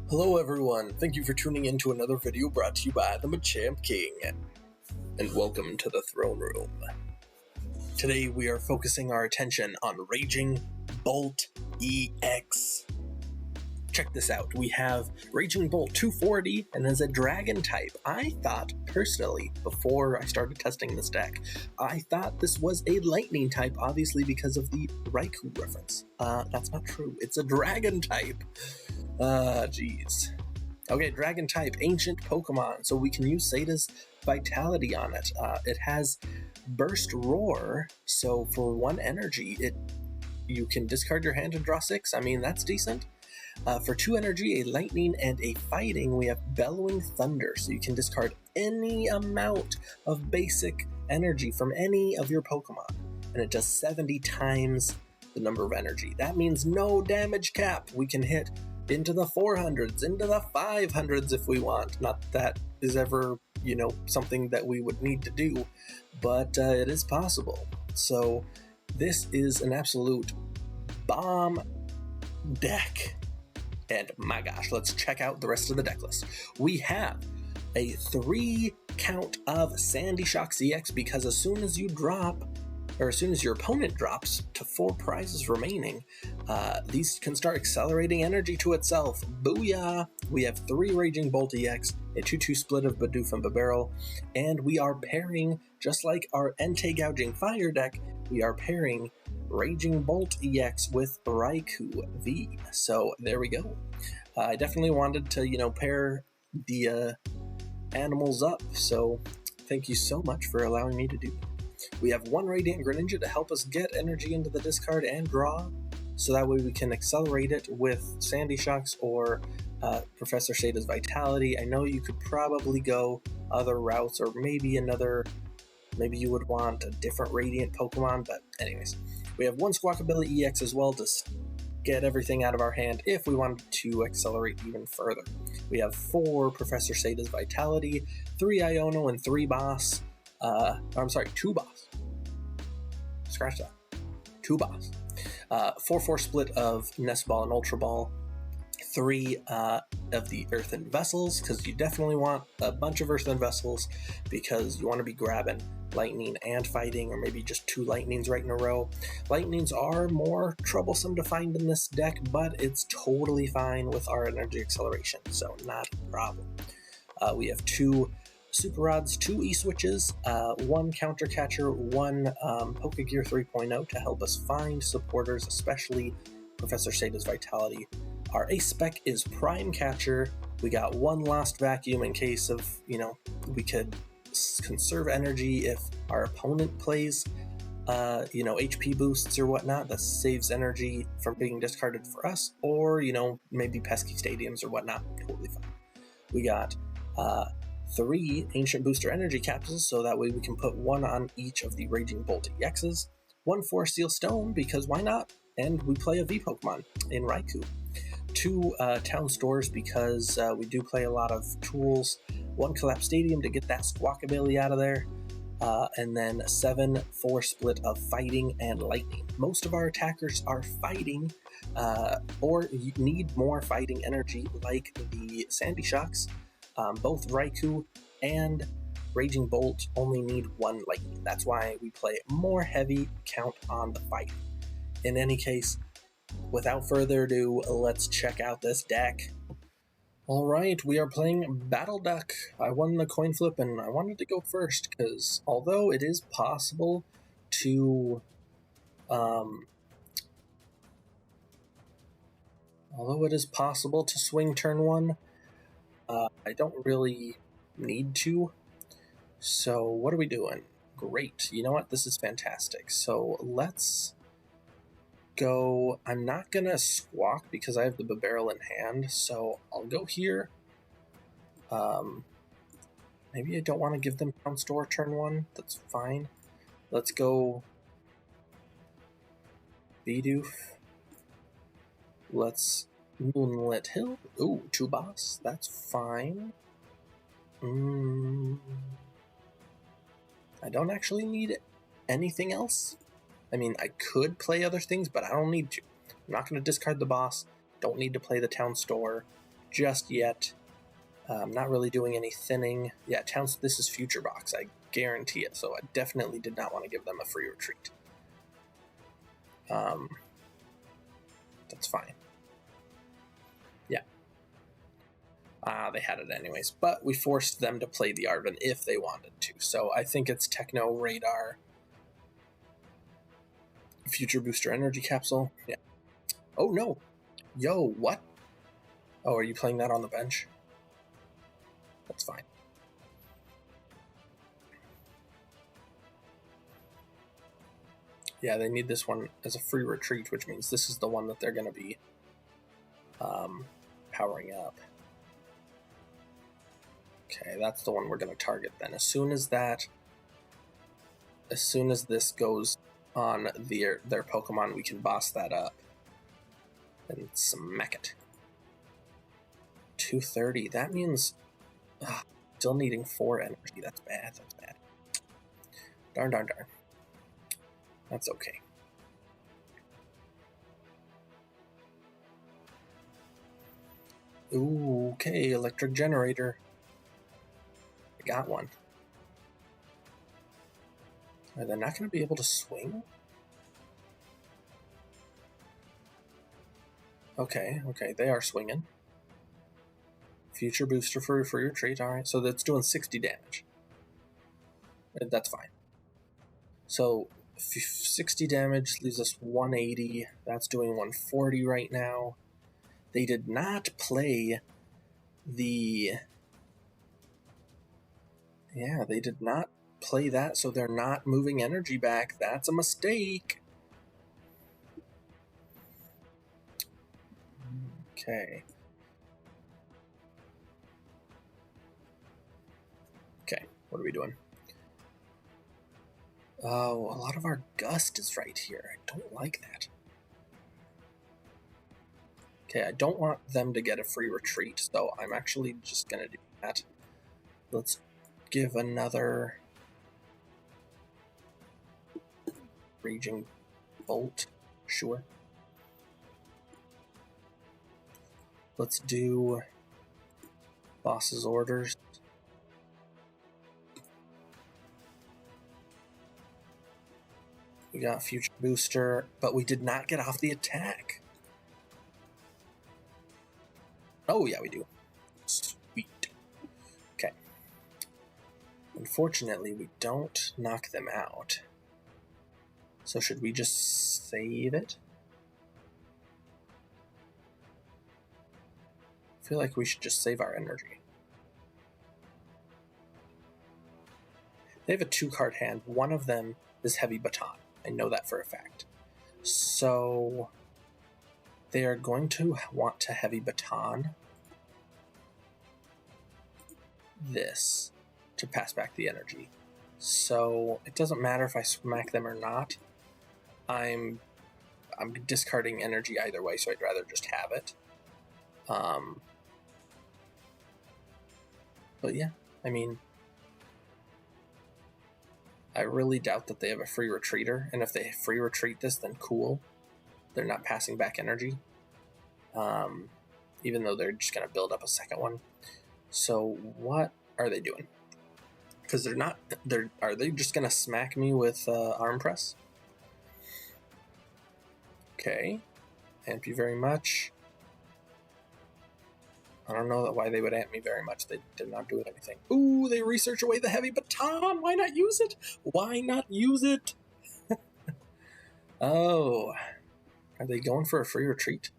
Hello everyone, thank you for tuning in to another video brought to you by the Machamp King, and welcome to the throne room. Today we are focusing our attention on Raging Bolt EX. Check this out, we have Raging Bolt 240 and is a dragon type. I thought, personally, before I started testing this deck, I thought this was a lightning type, obviously because of the Raikou reference. That's not true, it's a dragon type. Jeez. Okay, dragon type, ancient Pokemon, so we can use Sada's Vitality on it. It has Burst Roar, so for 1 energy, you can discard your hand and draw 6. I mean, that's decent. For 2 energy, a lightning and a fighting, we have Bellowing Thunder, so you can discard any amount of basic energy from any of your Pokemon, and it does 70 times the number of energy. That means no damage cap. We can hit into the 400s, into the 500s if we want. Not that is ever, something that we would need to do, but it is possible. So this is an absolute bomb deck. And my gosh, let's check out the rest of the deck list. We have a 3 count of Sandy Shock CX because as soon as you drop, or as soon as your opponent drops to 4 prizes remaining, these can start accelerating energy to itself. Booyah! We have 3 Raging Bolt EX, a 2-2 split of Bidoof and Bibarel, and we are pairing, just like our Entei Gouging Fire deck, we are pairing Raging Bolt EX with Raikou V. So there we go. I definitely wanted to, pair the animals up, so thank you so much for allowing me to do that. We have 1 Radiant Greninja to help us get energy into the discard and draw, so that way we can accelerate it with Sandy Shocks or Professor Sada's Vitality. I know you could probably go other routes, or maybe you would want a different Radiant Pokemon, but anyways. We have 1 Squawkabilly EX as well to get everything out of our hand if we wanted to accelerate even further. We have 4 Professor Sada's Vitality, 3 Iono, and 3 Boss. 2 Boss. Scratch that. 2 Boss. 4-4 split of Nest Ball and Ultra Ball. 3 of the Earthen Vessels, because you definitely want a bunch of Earthen Vessels because you want to be grabbing lightning and fighting, or maybe just 2 lightnings right in a row. Lightnings are more troublesome to find in this deck, but it's totally fine with our energy acceleration, so not a problem. We have 2 Super Rods, 2 E-Switches, 1 Counter Catcher, 1 Pokégear 3.0 to help us find supporters, especially Professor Sada's Vitality. Our Ace Spec is Prime Catcher. We got 1 Lost Vacuum in case of, we could conserve energy if our opponent plays, HP boosts or whatnot that saves energy from being discarded for us, or, maybe pesky stadiums or whatnot, totally fine. We got 3 Ancient Booster Energy Capsules, so that way we can put 1 on each of the Raging Bolt EXs, 1 Forest Seal Stone, because why not? And we play a V Pokemon in Raikou. 2 Town Stores, because we do play a lot of tools, 1 Collapsed Stadium to get that Squawkabilly out of there, and then 7 4 split of Fighting and Lightning. Most of our attackers are fighting, or need more fighting energy, like the Sandy Shocks. Both Raikou and Raging Bolt only need 1 lightning. That's why we play more heavy count on the fight. In any case, without further ado, let's check out this deck. Alright, we are playing Battle Duck. I won the coin flip and I wanted to go first because although it is possible to swing turn 1, I don't really need to. So what are we doing? Great. You know what? This is fantastic. So let's go. I'm not going to Squawk because I have the Bibarel in hand. So I'll go here. Maybe I don't want to give them Town Store turn 1. That's fine. Let's go Bidoof. Let's Moonlit Hill. Ooh, 2 Boss. That's fine. I don't actually need anything else. I mean, I could play other things, but I don't need to. I'm not going to discard the boss. Don't need to play the Town Store. just yet. Not really doing any thinning. Yeah, this is Future Box, I guarantee it, so I definitely did not want to give them a free retreat. That's fine. Yeah. They had it anyways, but we forced them to play the Arven if they wanted to, so I think it's Techno, Radar, Future Booster Energy Capsule. Yeah. Oh, no. Yo, what? Oh, are you playing that on the bench? That's fine. Yeah, they need this one as a free retreat, which means this is the one that they're going to be powering up. Okay, that's the one we're going to target then. As soon as this goes on their Pokemon, we can boss that up and smack it. 230, that means still needing 4 energy. That's bad, that's bad. Darn, darn, darn. That's okay. Ooh, okay, electric generator. I got one. Are they not going to be able to swing? Okay, okay, they are swinging. Future booster for your trait, alright, so that's doing 60 damage. That's fine. So, 60 damage leaves us 180, that's doing 140 right now. They did not play the... Yeah, they did not play that, so they're not moving energy back. That's a mistake. Okay. Okay, what are we doing? Oh, a lot of our gust is right here. I don't like that. Okay, I don't want them to get a free retreat, so I'm actually just going to do that. Let's give another Raging Bolt. Sure. Let's do Boss's Orders. We got Future Booster, but we did not get off the attack. Oh, yeah, we do. Sweet. Okay. Unfortunately, we don't knock them out. So should we just save it? I feel like we should just save our energy. They have a 2-card hand. One of them is Heavy Baton. I know that for a fact. So they are going to want to Heavy Baton this to pass back the energy. So it doesn't matter if I smack them or not. I'm discarding energy either way, so I'd rather just have it. But yeah, I mean, I really doubt that they have a free retreater, and if they free retreat this, then cool. They're not passing back energy, even though they're just going to build up a second one. So what are they doing? Because they're not, are they just going to smack me with Arm Press? Okay, thank you very much. I don't know why they would amp me very much. They did not do anything. Ooh, they research away the Heavy Baton. Why not use it? Why not use it? Oh, are they going for a free retreat?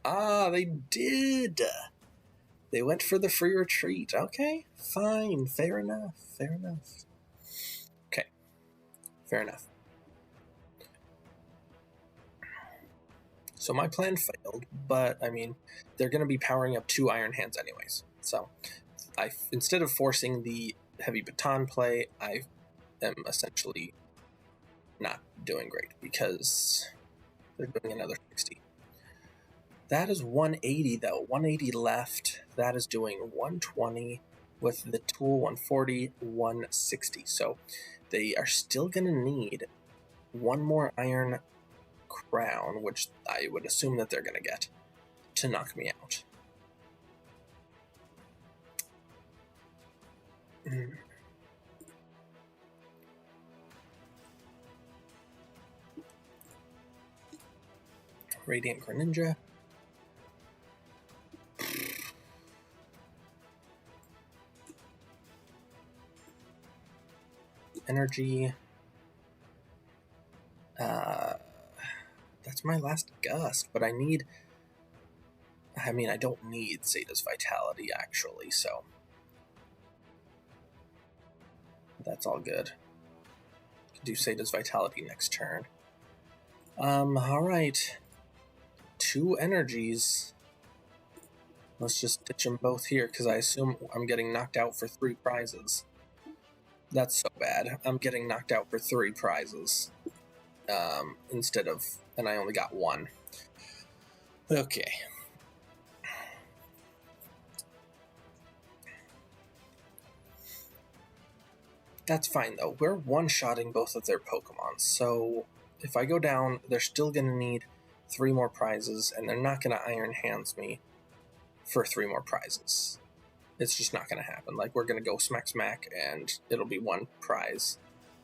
Ah, they did. They went for the free retreat. Okay, fine. Fair enough. Fair enough. Okay, fair enough. So my plan failed, but I mean, they're going to be powering up 2 Iron Hands anyways. So instead of forcing the Heavy Baton play, I am essentially not doing great because they're doing another 60. That is 180 though, 180 left. That is doing 120 with the tool 140, 160. So they are still going to need 1 more Iron crown, which I would assume that they're going to get to knock me out. Radiant Greninja. Energy. That's my last gust, but I don't need Sada's Vitality, actually, so that's all good. Can do Sada's Vitality next turn. Alright. 2 energies. Let's just ditch them both here, because I assume I'm getting knocked out for 3 prizes. That's so bad. I'm getting knocked out for 3 prizes. Instead of... and I only got 1. Okay. That's fine, though. We're one-shotting both of their Pokemon, so if I go down, they're still going to need 3 more prizes, and they're not going to Iron Hands me for 3 more prizes. It's just not going to happen. Like, we're going to go smack, and it'll be 1 prize.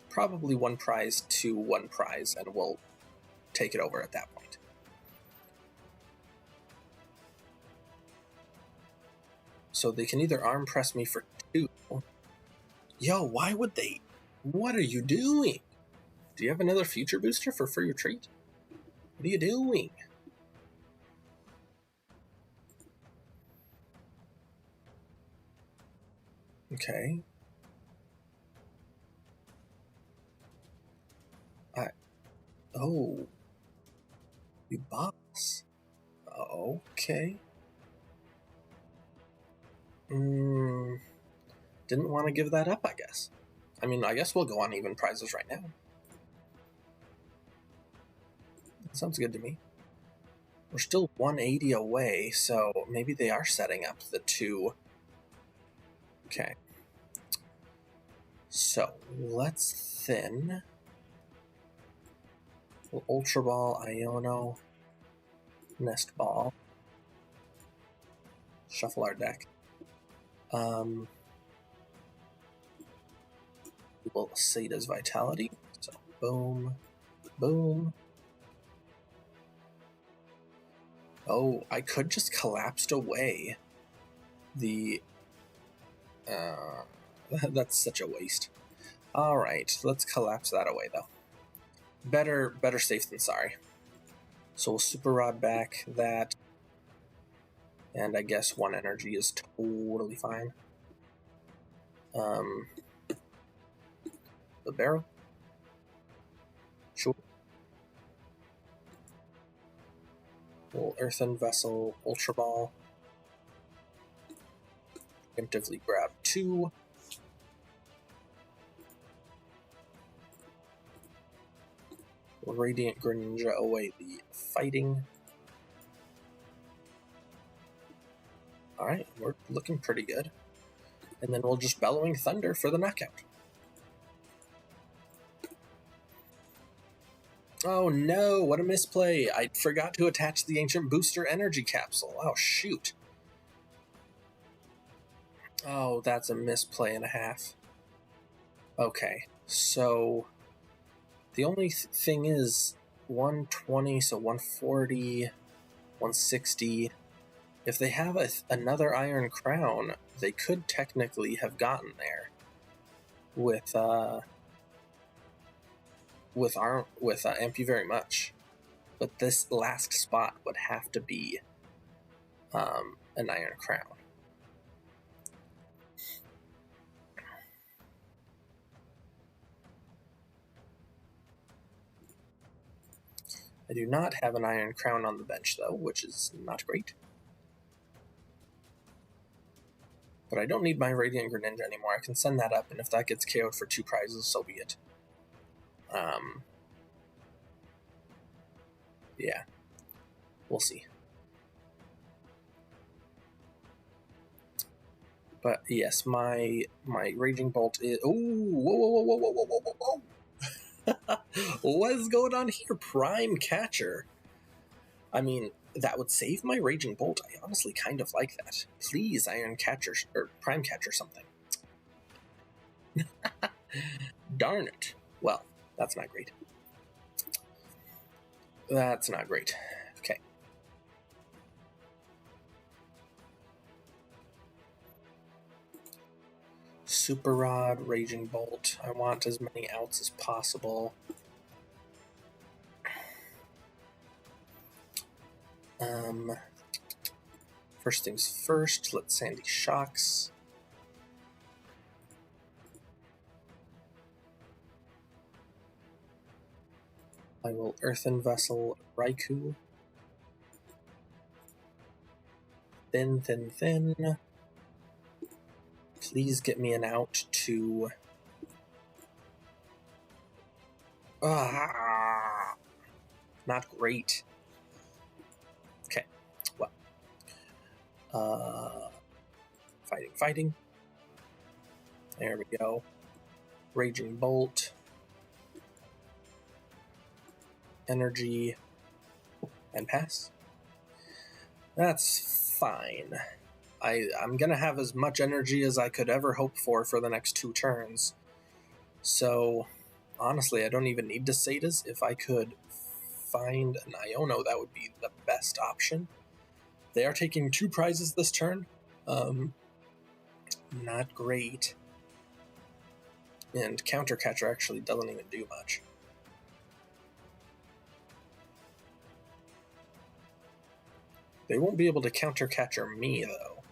Probably 1 prize to 1 prize, and we'll take it over at that point. So they can either arm press me for 2. Yo, why would they? What are you doing? Do you have another future booster for your treat? What are you doing? Okay. Oh. You boss. Okay. Didn't want to give that up, I guess. I mean, I guess we'll go on even prizes right now. That sounds good to me. We're still 180 away, so maybe they are setting up the 2. Okay. So, let's thin. Ultra Ball, Iono, Nest Ball. Shuffle our deck. We'll Sada's Vitality. So, boom, boom. Oh, I could just collapsed away the... that's such a waste. Alright, let's collapse that away, though. Better safe than sorry. So we'll Super Rod back that. And I guess 1 energy is totally fine. The barrel? Sure. We'll Earthen Vessel Ultra Ball. Preemptively grab 2. We'll Radiant Greninja away the fighting. Alright, we're looking pretty good. And then we'll just Bellowing Thunder for the knockout. Oh no, what a misplay. I forgot to attach the Ancient Booster Energy Capsule. Oh shoot. Oh, that's a misplay and a half. Okay, so the only thing is 120, so 140, 160. If they have another Iron Crown, they could technically have gotten there with Amp You Very Much, but this last spot would have to be an Iron Crown. I do not have an Iron Crown on the bench, though, which is not great. But I don't need my Radiant Greninja anymore. I can send that up, and if that gets KO'd for 2 prizes, so be it. Yeah. We'll see. But yes, my Raging Bolt is... Oh, whoa. What is going on here? Prime Catcher. I mean, that would save my Raging Bolt. I honestly kind of like that. Please, Iron Catcher, or Prime Catcher something. Darn it. Well, that's not great. That's not great. Okay. Super Rod, Raging Bolt. I want as many outs as possible. First things first, let's Sandy Shocks. I will Earthen Vessel Raikou. Thin, thin, thin. Please get me an out to... Not great. Okay, well. Fighting. There we go. Raging Bolt. Energy. And pass. That's fine. I'm gonna have as much energy as I could ever hope for the next 2 turns. So, honestly, I don't even need to Sadas. If I could find an Iono, that would be the best option. They are taking 2 prizes this turn. Not great. And Counter Catcher actually doesn't even do much. They won't be able to Counter Catcher me, though.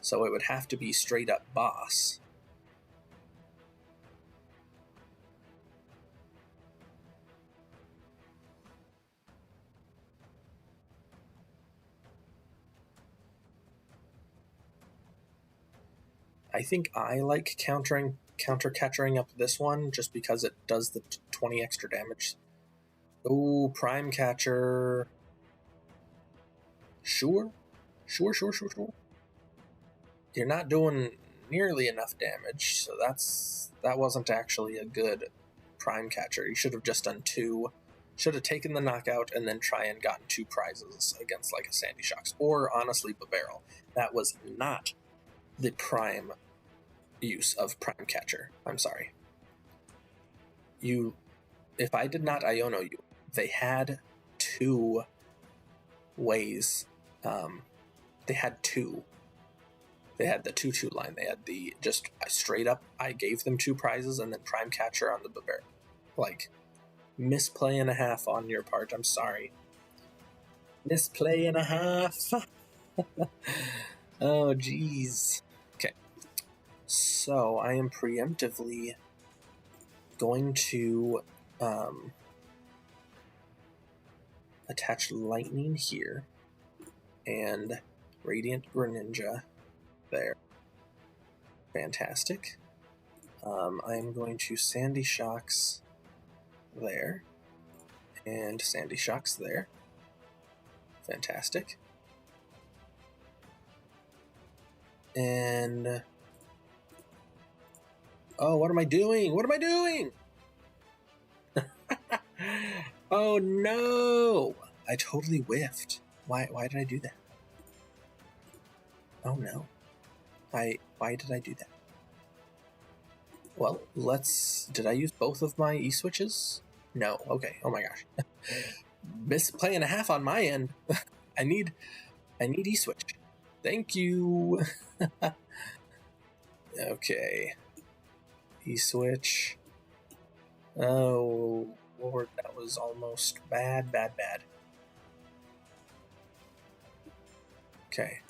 So it would have to be straight up boss. I think I like counter catchering up this one just because it does the 20 extra damage. Oh, Prime Catcher. Sure. You're not doing nearly enough damage, so that wasn't actually a good Prime Catcher. You should have just done 2. Should have taken the knockout and then try and gotten 2 prizes against like a Sandy Shocks, or honestly Bibarel. That was not the prime use of Prime Catcher. I'm sorry. If I did not Iono you, they had 2 ways. They had 2. They had the 2-2 line. They had the just straight up, I gave them 2 prizes and then Prime Catcher on the Bibarel. Like, misplay and a half on your part. I'm sorry. Misplay and a half. Oh, jeez. Okay. So, I am preemptively going to attach Lightning here and Radiant Greninja there. Fantastic. I am going to Sandy Shocks there and Sandy Shocks there. Fantastic. And oh, what am I doing? What am I doing? Oh no! I totally whiffed. Why did I do that? Oh no. Why did I do that? Well, did I use both of my E-switches? No. Okay. Oh my gosh. Misplay and a half on my end. I need E-switch. Thank you. Okay. E-switch. Oh Lord, that was almost bad. Okay.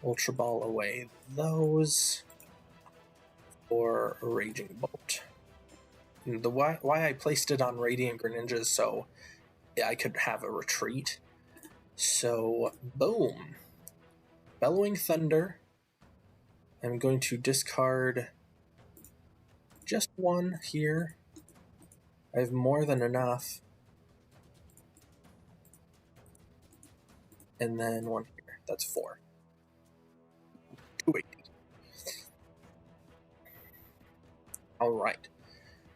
Ultra Ball away those for a Raging Bolt. And why I placed it on Radiant Greninja is so I could have a retreat. So, boom. Bellowing Thunder. I'm going to discard just 1 here. I have more than enough. And then 1 here. That's 4. 280. Alright.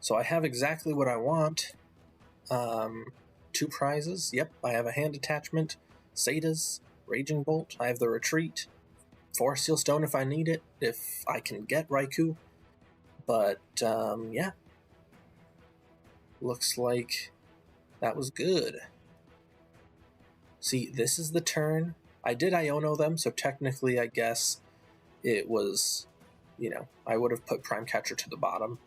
So I have exactly what I want. 2 prizes. Yep, I have a hand attachment, Sada's, Raging Bolt. I have the Retreat, 4 Steel Stone if I need it, if I can get Raikou. But, yeah. Looks like that was good. See, this is the turn. I did Iono them, so technically I guess it was, you know, I would have put Prime Catcher to the bottom.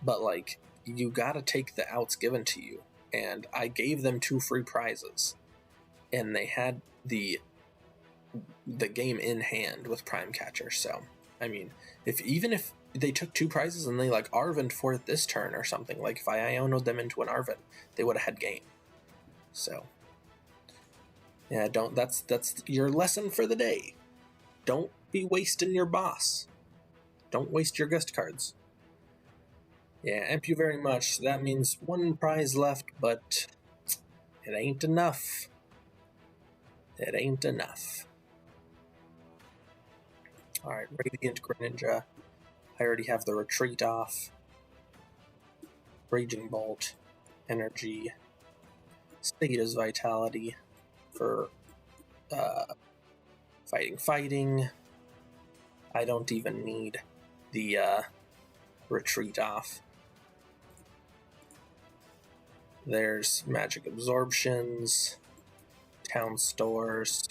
But, like, you gotta take the outs given to you. And I gave them 2 free prizes. And they had the game in hand with Prime Catcher. So, I mean, even if they took 2 prizes and they, like, Arvened for it this turn or something, like, if I Iono'd them into an Arven, they would have had game. So, yeah, that's your lesson for the day. Don't be wasting your boss. Don't waste your guest cards. Yeah, amp you very much. That means 1 prize left, but it ain't enough. It ain't enough. Alright, Radiant Greninja. I already have the Retreat off. Raging Bolt. Energy. Sada's Vitality for fighting. I don't even need the Retreat off. There's Magic Absorptions, Town Stores.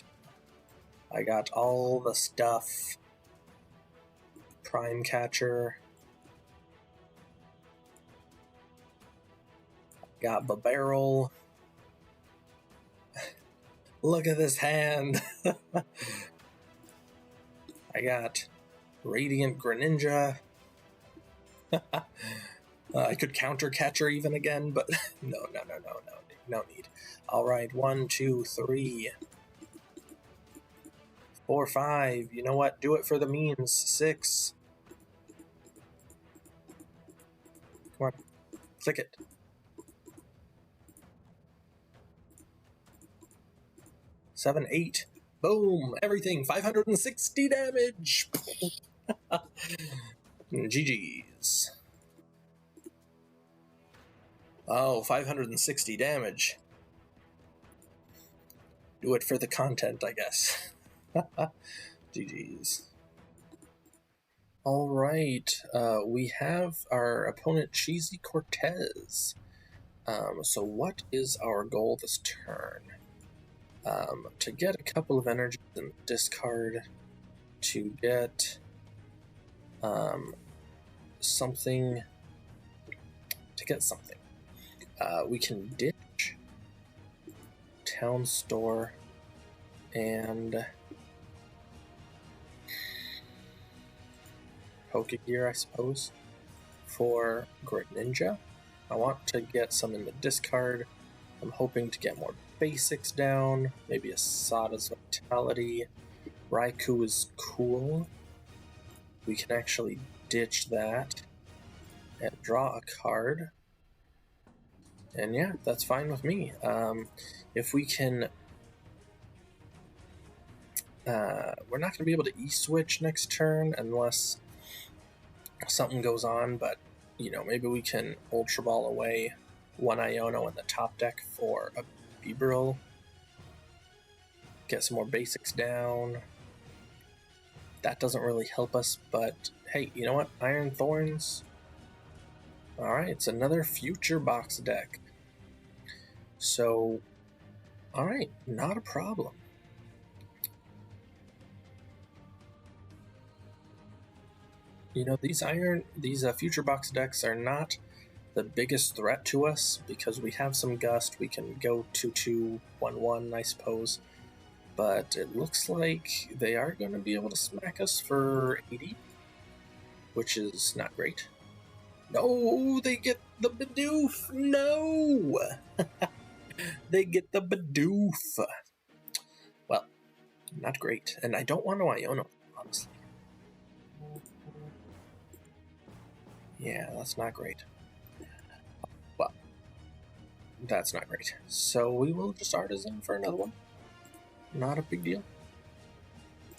I got all the stuff. Prime Catcher. Got Bibarel. Look at this hand. I got Radiant Greninja. I could counter Catcher even again, but no need. Alright, 1, 2, 3, 4, 5. You know what? Do it for the memes. 6. Come on. Click it. 7, 8. Boom! Everything. 560 damage! GG's. Oh, 560 damage. Do it for the content, I guess. GG's. Alright, we have our opponent Cheesy Cortez. So what is our goal this turn? To get a couple of energies in discard, to get something. We can ditch Town Store and Pokégear, I suppose, for Greninja. I want to get some in the discard. I'm hoping to get more basics down, maybe a Sada's Vitality. Raikou is cool. We can actually ditch that and draw a card. And yeah, that's fine with me. If we can... we're not going to be able to E-switch next turn unless something goes on, but, you know, maybe we can Ultra Ball away 1 Iono in the top deck for a Bibarel. Get some more basics down. That doesn't really help us, but hey, you know what? Iron Thorns. Alright, it's another future box deck. So, alright, not a problem. You know, these future box decks are not the biggest threat to us because we have some Gust. We can go 2/2, 1/1, I suppose. But it looks like they are going to be able to smack us for 80, which is not great. No, they get the Bidoof. No, they get the Bidoof. Well, not great, and I don't want to Iono, honestly. Yeah, that's not great. Well, that's not great. So we will just Artisan for another one. Not a big deal.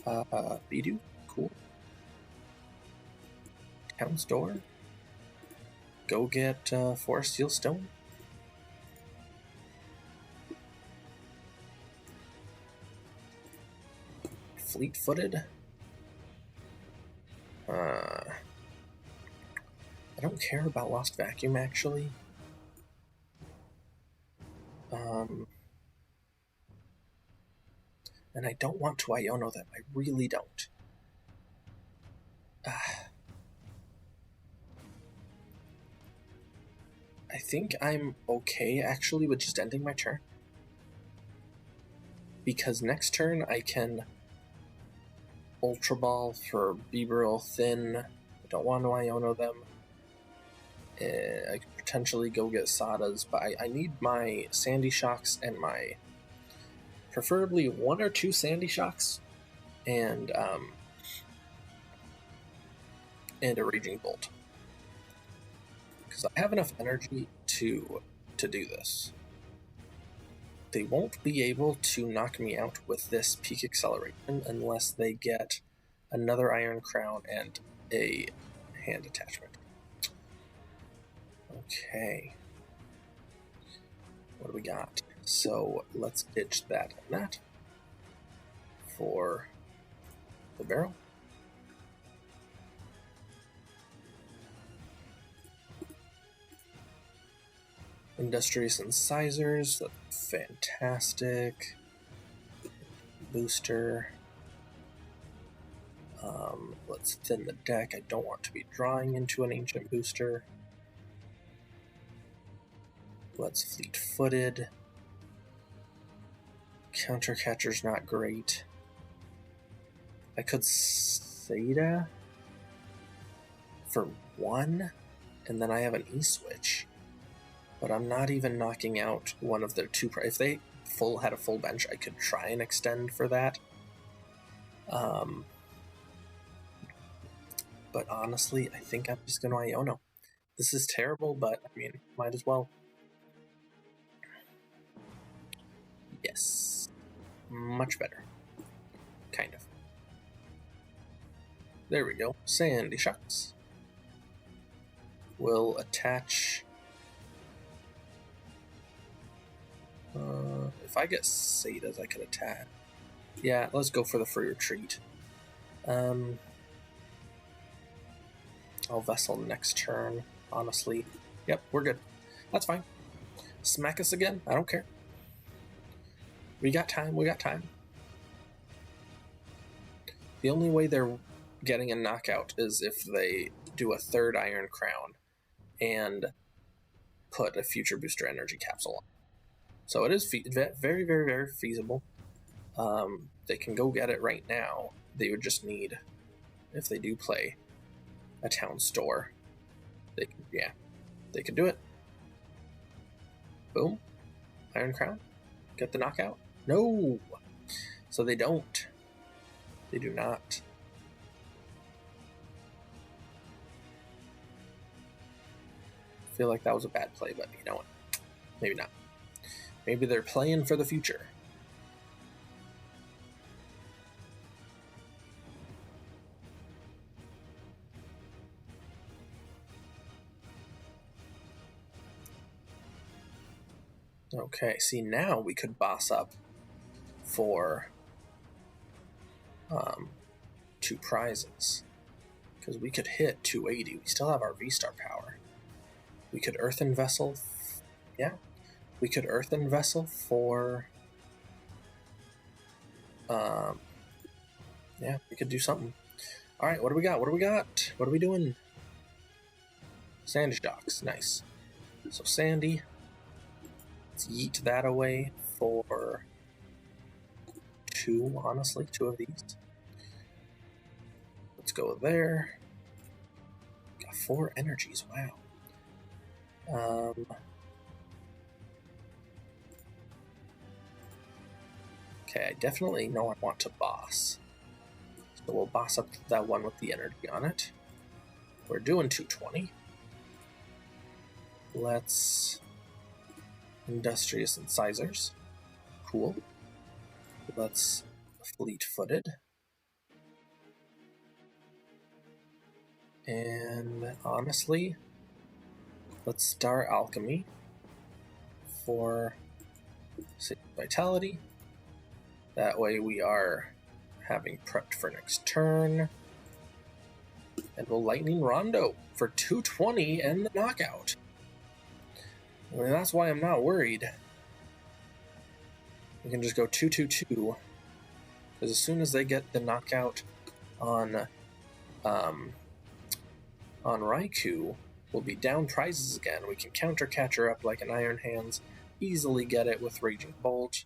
Bidoof, cool. Town Store. go get 4 Steel Stone. Fleet-footed. I don't care about Lost Vacuum, actually. And I don't want to Iono them. I really don't. I think I'm okay, actually, with just ending my turn. Because next turn I can Ultra Ball for Bibarel Thin. I don't want to Iono them. I could potentially go get Sadas, but I need my Sandy Shocks and my... preferably 1 or 2 Sandy Shocks and a Raging Bolt. Because I have enough energy to do this. They won't be able to knock me out with this Peak Acceleration unless they get another Iron Crown and a hand attachment. Okay. What do we got? So let's ditch that and that for the barrel. Industrious Incisors, fantastic. Booster. Let's thin the deck. I don't want to be drawing into an Ancient Booster. Let's Fleet-footed. Counter Catcher's not great. I could Sada for 1, and then I have an E-Switch. But I'm not even knocking out one of their 2... If they had a full bench, I could try and extend for that. But honestly, I think I'm just going to Iono. This is terrible, but I mean, might as well. Yes. Much better. Kind of. There we go. Sandy Shocks. We'll attach... if I get Sadas, I could attack. Yeah, let's go for the free retreat. I'll Vessel next turn, honestly. Yep, we're good. That's fine. Smack us again, I don't care. We got time, we got time. The only way they're getting a knockout is if they do a 3rd Iron Crown and put a Future Booster Energy Capsule on. So it is very, very, very feasible. They can go get it right now. They would just need, if they do play a Town Store, they could do it. Boom. Iron Crown. Get the knockout. No! So they don't. They do not. I feel like that was a bad play, but you know what? Maybe not. Maybe they're playing for the future. Okay, see, now we could boss up for 2 prizes. Because we could hit 280. We still have our V-Star power. We could Earthen Vessel. Yeah. We could Earthen Vessel for... yeah, we could do something. Alright, what do we got? What do we got? What are we doing? Sandy Shocks. Nice. So Sandy. Let's yeet that away for 2, honestly. 2 of these. Let's go there. Got 4 energies. Wow. Okay, I definitely know I want to boss. So we'll boss up that one with the energy on it. We're doing 220. Let's... Industrious Incisors. Cool. Let's Fleet-footed. And honestly, Let's Star Alchemy for Vitality. That way we are having prepped for next turn. And we'll Lightning Rondo for 220 and the knockout. I mean, that's why I'm not worried. We can just go 2-2-2. Because as soon as they get the knockout on Raikou, we'll be down prizes again. We can counter Catcher up like an Iron Hands, easily get it with Raging Bolt.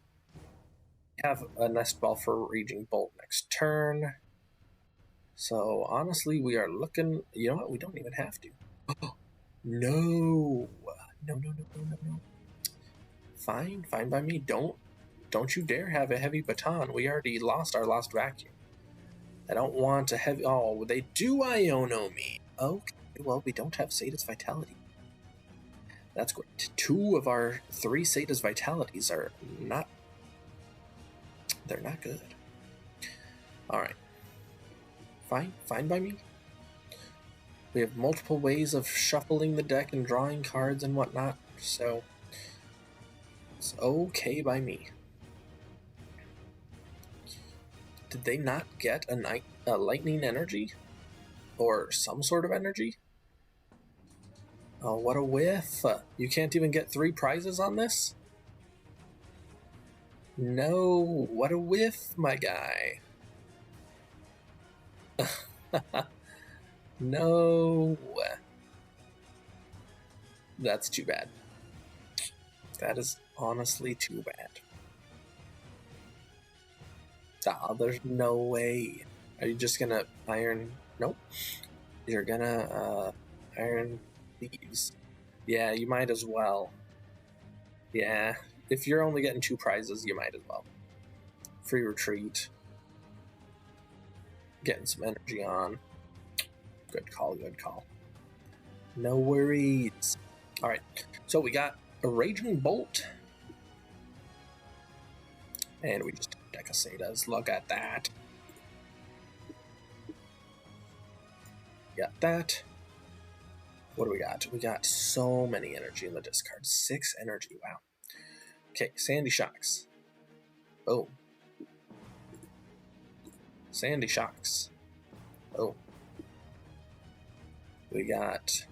Have a Nest Ball for Raging Bolt next turn. So honestly, we are looking. You know what? We don't even have to. Oh, no. No. Fine by me. Don't you dare have a heavy baton. We already lost our Lost Vacuum. I don't want a heavy. Oh, they do Iono me. Okay, well, we don't have Sada's Vitality. That's great. 2 of our 3 Sada's Vitalities are not. They're not good. Alright. Fine by me. We have multiple ways of shuffling the deck and drawing cards and whatnot, so it's okay by me. Did they not get a lightning energy? Or some sort of energy? Oh, what a whiff. You can't even get 3 prizes on this? No, what a whiff, my guy. No. That's too bad. That is honestly too bad. Ah, there's no way. Are you just gonna iron? Nope. You're gonna iron these. Yeah, you might as well. Yeah, if you're only getting 2 prizes, you might as well. Free retreat. Getting some energy on. Good call. No worries. Alright, so we got a Raging Bolt. And we just deck of Sadas. Look at that. Got that. What do we got? We got so many energy in the discard. 6 energy. Wow. Okay, Sandy Shocks. Boom. Sandy Shocks. Boom. We got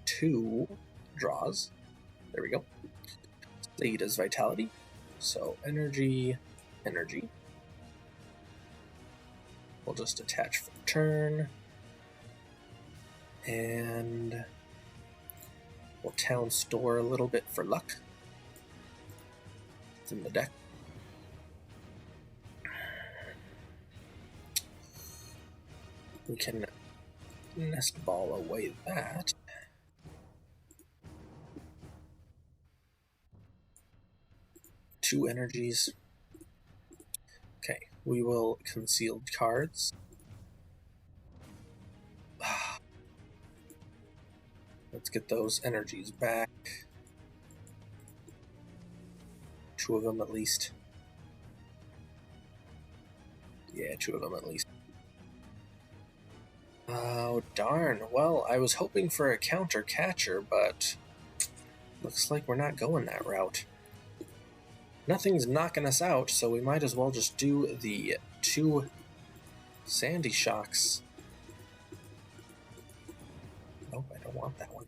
2 draws. There we go. Sada's Vitality. So energy. We'll just attach for turn. And we'll Town Store a little bit for luck. It's in the deck. We can Nest Ball away that. Two energies. Okay, we will Concealed Cards. Let's get those energies back. 2 of them at least. Yeah, 2 of them at least. Oh, darn. Well, I was hoping for a counter catcher, but looks like we're not going that route. Nothing's knocking us out, so we might as well just do the 2 Sandy Shocks. Nope, I don't want that one.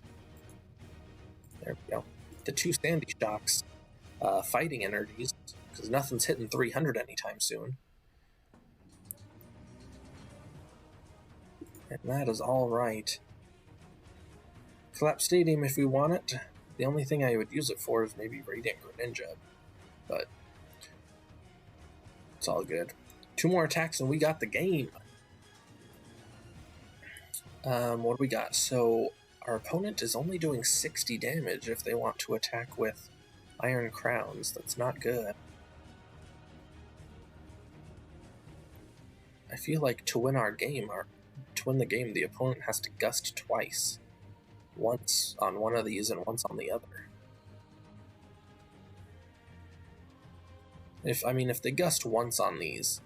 There we go. The 2 Sandy Shocks fighting energies, because nothing's hitting 300 anytime soon. And that is all right. Collapsed Stadium if we want it. The only thing I would use it for is maybe Radiant Greninja, but it's all good. 2 more attacks and we got the game. What do we got? So our opponent is only doing 60 damage if they want to attack with Iron Crowns. That's not good. I feel like to win our game, to win the game, the opponent has to gust twice. Once on one of these and once on the other. If they gust once on these,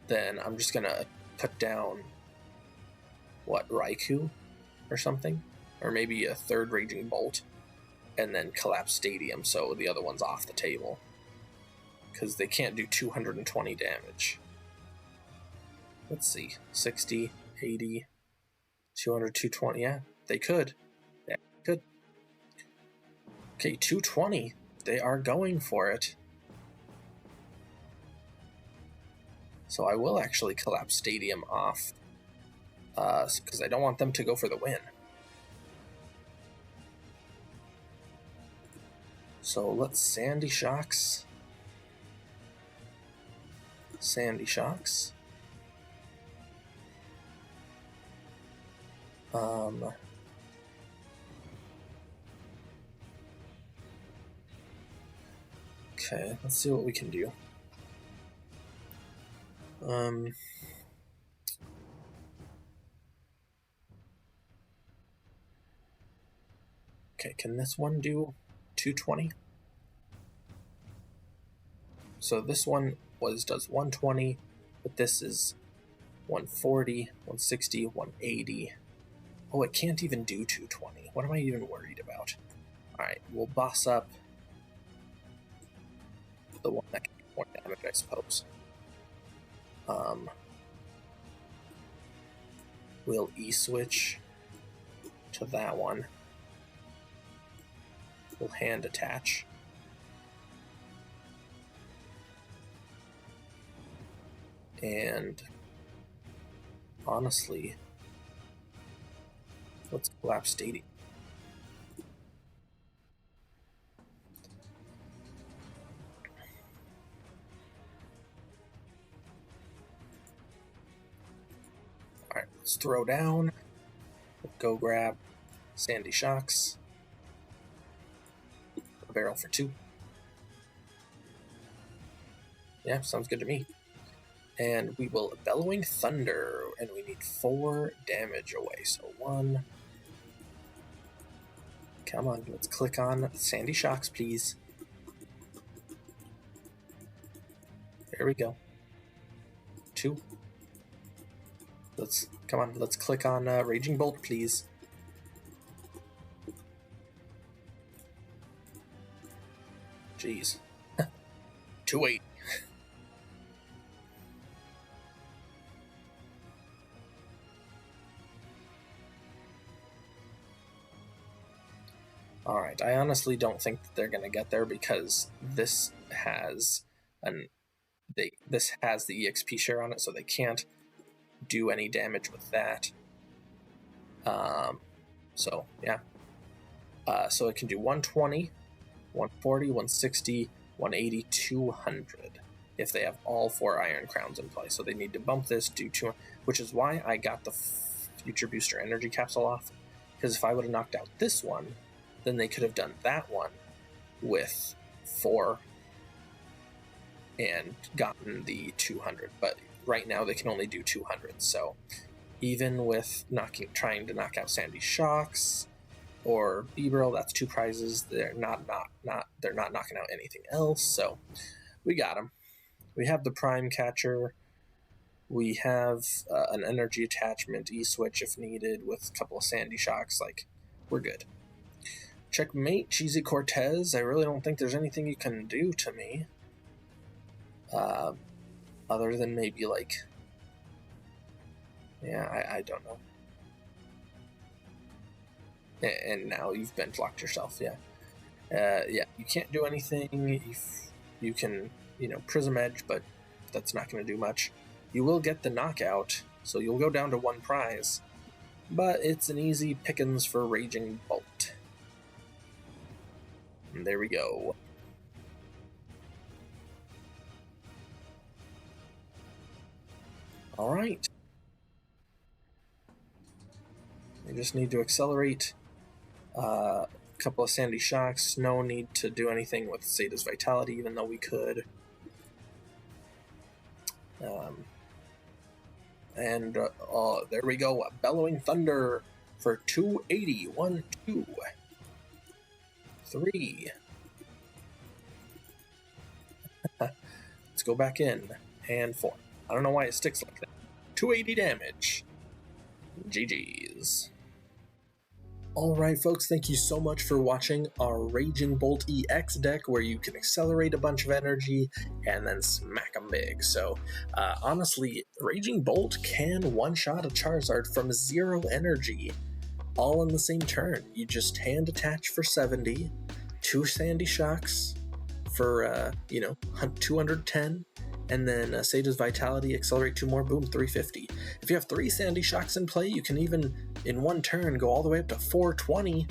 then I'm just gonna put down what, Raikou or something? Or maybe a 3rd Raging Bolt. and then Collapsed Stadium, so the other one's off the table. Because they can't do 220 damage. Let's see, 60, 80, 200, 220, yeah, they could. Yeah, they could. Okay, 220, they are going for it. So I will actually Collapse Stadium off, because I don't want them to go for the win. So let's Sandy Shocks. Sandy Shocks. Okay, let's see what we can do. Okay, can this one do 220? So this one does 120, but this is 140, 160, 180. Oh, it can't even do 220. What am I even worried about? Alright, we'll boss up the one that can do more damage, I suppose. We'll E-switch to that one. We'll hand attach. And honestly, let's Collapse Stadium. Alright, let's throw down. Go grab Sandy Shocks. A barrel for 2. Yeah, sounds good to me. And we will Bellowing Thunder, and we need 4 damage away. So 1. Come on, let's click on Sandy Shocks, please. There we go. 2. Come on, let's click on Raging Bolt, please. Jeez. 280. Alright, I honestly don't think that they're going to get there because this has this has the EXP share on it, so they can't do any damage with that. So, yeah. So it can do 120, 140, 160, 180, 200 if they have all 4 Iron Crowns in play. So they need to bump this, do 200, which is why I got the Future Booster Energy Capsule off. Because if I would have knocked out this one, then they could have done that one with 4 and gotten the 200. But right now they can only do 200. So even with trying to knock out Sandy Shocks or Bibarel, that's 2 prizes. They're not knocking out anything else. So we got them. We have the Prime Catcher. We have an energy attachment, E-switch if needed, with a couple of Sandy Shocks. Like, we're good. Checkmate, Cheesy Cortez. I really don't think there's anything you can do to me. Other than maybe, like... Yeah, I don't know. And now you've bench locked yourself, yeah. Yeah, you can't do anything. You can, Prism Edge, but that's not going to do much. You will get the knockout, so you'll go down to 1 prize. But it's an easy pickings for Raging Bolt. And there we go. Alright. We just need to accelerate a couple of Sandy Shocks. No need to do anything with Sada's Vitality, even though we could. There we go. A Bellowing Thunder for 280. 1, 2, 3. Let's go back in. And 4. I don't know why it sticks like that. 280 damage. GG's. Alright folks, thank you so much for watching our Raging Bolt EX deck where you can accelerate a bunch of energy and then smack them big. So honestly, Raging Bolt can one-shot a Charizard from 0 energy all in the same turn. You just hand attach for 70, 2 Sandy Shocks for 210, and then Sada's Vitality, accelerate 2 more, boom, 350. If you have 3 Sandy Shocks in play, you can even, in one turn, go all the way up to 420,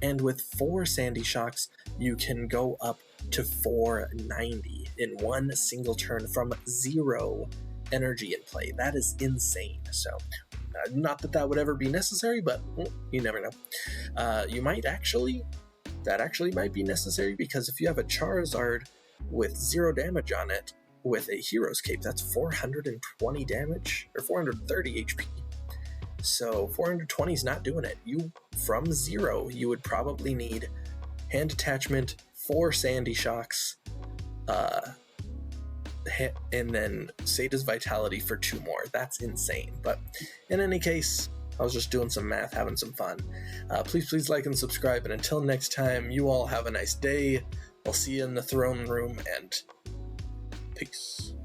and with 4 Sandy Shocks, you can go up to 490 in one single turn from 0 energy in play. That is insane. So, not that that would ever be necessary, but you never know. That actually might be necessary, because if you have a Charizard with 0 damage on it, with a Hero's Cape, that's 420 damage, or 430 HP. So 420 is not doing it. From 0, you would probably need hand attachment, 4 Sandy Shocks, and then Sada's Vitality for 2 more. That's insane. But in any case, I was just doing some math, having some fun. Please like and subscribe, and until next time, you all have a nice day. I'll see you in the throne room, and peace.